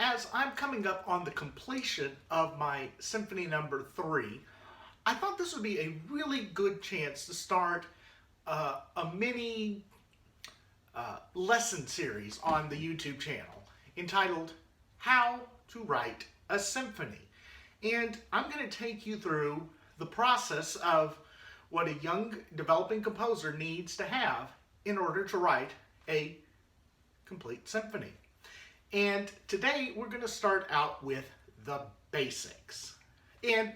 As I'm coming up on the completion of my Symphony number 3, I thought this would be a really good chance to start a mini lesson series on the YouTube channel entitled How to Write a Symphony. And I'm going to take you through the process of what a young developing composer needs to have in order to write a complete symphony. And today we're going to start out with the basics. And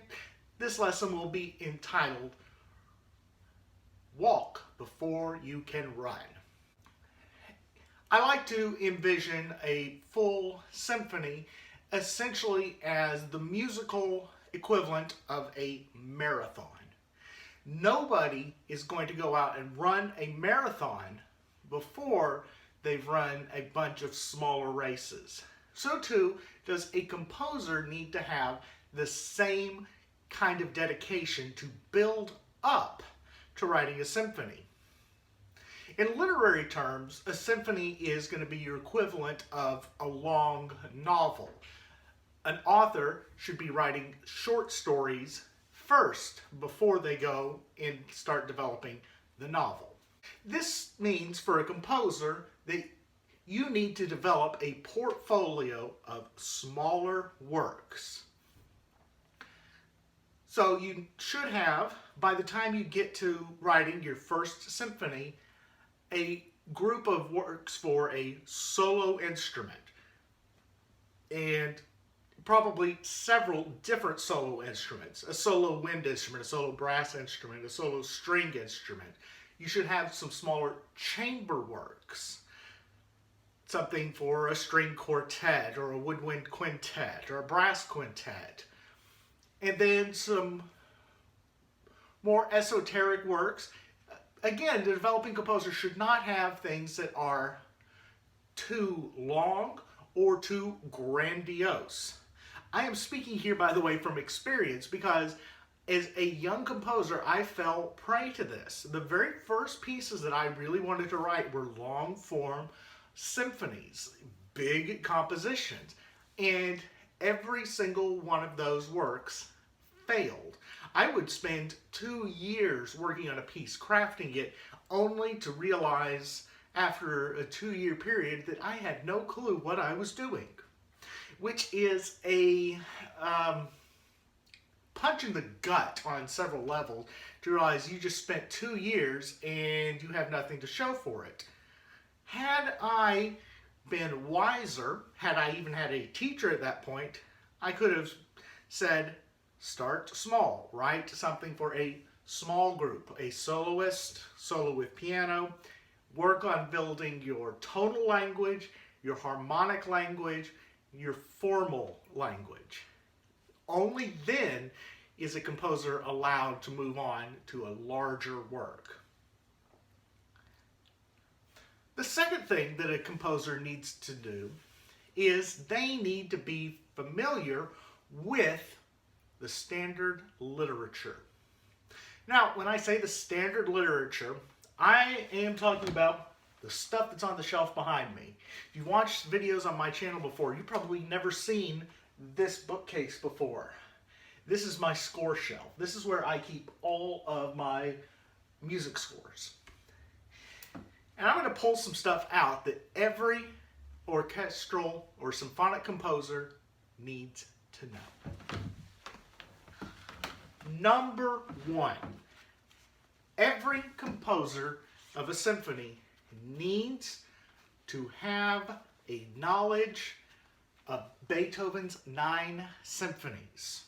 this lesson will be entitled Walk Before You Can Run. I like to envision a full symphony essentially as the musical equivalent of a marathon. Nobody is going to go out and run a marathon before they've run a bunch of smaller races. So too does a composer need to have the same kind of dedication to build up to writing a symphony. In literary terms, a symphony is going to be your equivalent of a long novel. An author should be writing short stories first before they go and start developing the novel. This means for a composer that you need to develop a portfolio of smaller works. So you should have, by the time you get to writing your first symphony, a group of works for a solo instrument. And probably several different solo instruments. A solo wind instrument, a solo brass instrument, a solo string instrument. You should have some smaller chamber works. Something for a string quartet or a woodwind quintet or a brass quintet. And then some more esoteric works. Again, the developing composer should not have things that are too long or too grandiose. I am speaking here, by the way, from experience because as a young composer, I fell prey to this. The very first pieces that I really wanted to write were long-form symphonies, big compositions, and every single one of those works failed. I would spend 2 years working on a piece, crafting it, only to realize after a 2-year period that I had no clue what I was doing, which is a punch in the gut on several levels to realize you just spent 2 years and you have nothing to show for it. Had I been wiser, had I even had a teacher at that point, I could have said, start small, write something for a small group, a soloist, solo with piano, work on building your tonal language, your harmonic language, your formal language. Only then is a composer allowed to move on to a larger work. The second thing that a composer needs to do is they need to be familiar with the standard literature. Now, when I say the standard literature, I am talking about the stuff that's on the shelf behind me. If you've watched videos on my channel before, you've probably never seen this bookcase before. This is my score shelf. This is where I keep all of my music scores. And I'm going to pull some stuff out that every orchestral or symphonic composer needs to know. Number one, every composer of a symphony needs to have a knowledge of Beethoven's 9 symphonies.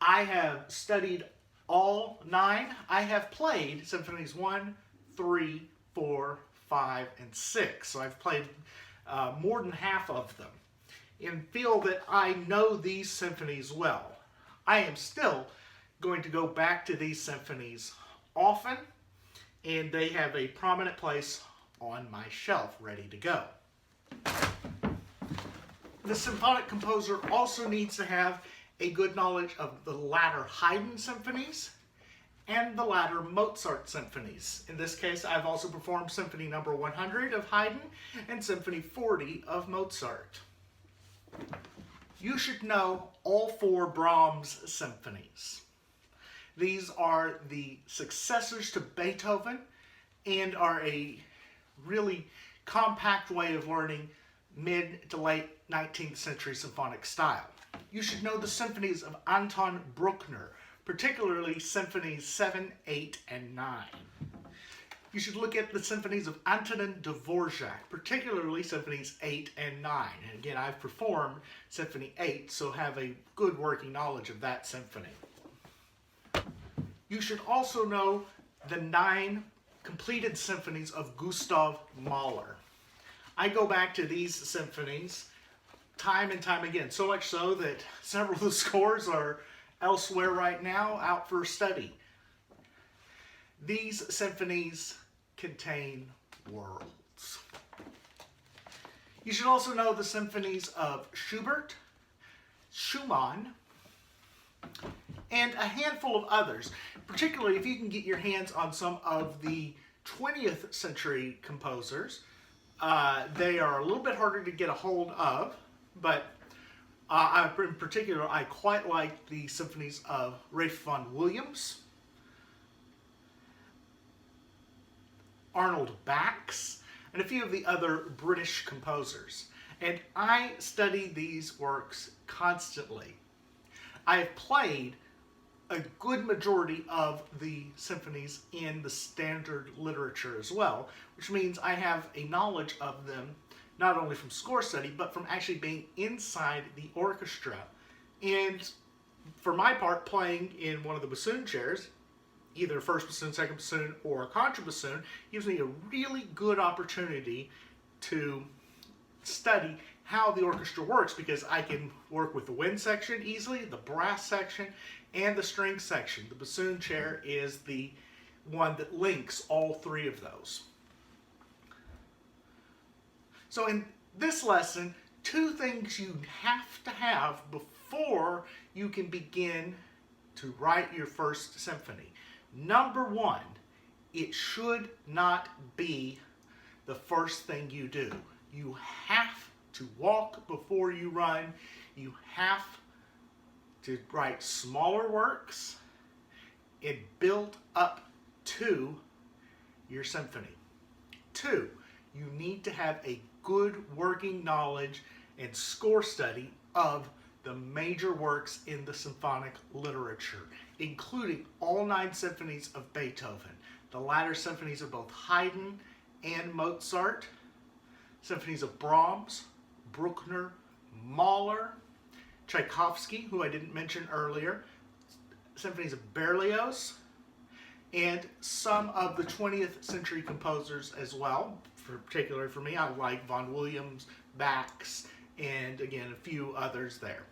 I have studied all 9. I have played symphonies 1, 3, 4, 5, and 6. So I've played more than half of them and feel that I know these symphonies well. I am still going to go back to these symphonies often, and they have a prominent place on my shelf ready to go. The symphonic composer also needs to have a good knowledge of the latter Haydn symphonies and the latter Mozart symphonies. In this case, I've also performed Symphony number 100 of Haydn and Symphony 40 of Mozart. You should know all 4 Brahms symphonies. These are the successors to Beethoven and are a really compact way of learning mid to late 19th century symphonic style. You should know the symphonies of Anton Bruckner, particularly symphonies 7, 8, and 9. You should look at the symphonies of Antonin Dvorak, particularly symphonies 8 and 9. And again, I've performed Symphony 8, so have a good working knowledge of that symphony. You should also know the 9 completed symphonies of Gustav Mahler. I go back to these symphonies time and time again, so much so that several of the scores are elsewhere right now, out for study. These symphonies contain worlds. You should also know the symphonies of Schubert, Schumann, and a handful of others, particularly if you can get your hands on some of the 20th century composers. They are a little bit harder to get a hold of, but in particular, I quite like the symphonies of Ralph vaughan Williams, Arnold Bax, and a few of the other British composers. And I study these works constantly. I have played a good majority of the symphonies in the standard literature as well, which means I have a knowledge of them not only from score study, but from actually being inside the orchestra. And for my part, playing in one of the bassoon chairs, either first bassoon, second bassoon, or a contrabassoon, gives me a really good opportunity to study how the orchestra works, because I can work with the wind section easily, the brass section, and the string section. The bassoon chair is the one that links all 3 of those. So in this lesson, 2 things you have to have before you can begin to write your first symphony. Number 1, it should not be the first thing you do. You have to walk before you run. You have to write smaller works and build up to your symphony. 2, you need to have a good working knowledge and score study of the major works in the symphonic literature, including all 9 symphonies of Beethoven, the latter symphonies of both Haydn and Mozart, symphonies of Brahms, Bruckner, Mahler, Tchaikovsky, who I didn't mention earlier, symphonies of Berlioz, and some of the 20th century composers as well. Particularly for me, I like vaughan Williams, Bax, and again, a few others there.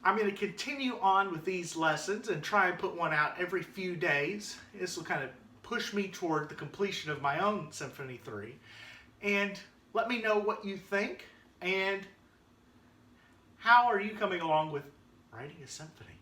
I'm going to continue on with these lessons and try and put one out every few days. This will kind of push me toward the completion of my own Symphony 3. And let me know what you think, and how are you coming along with writing a symphony?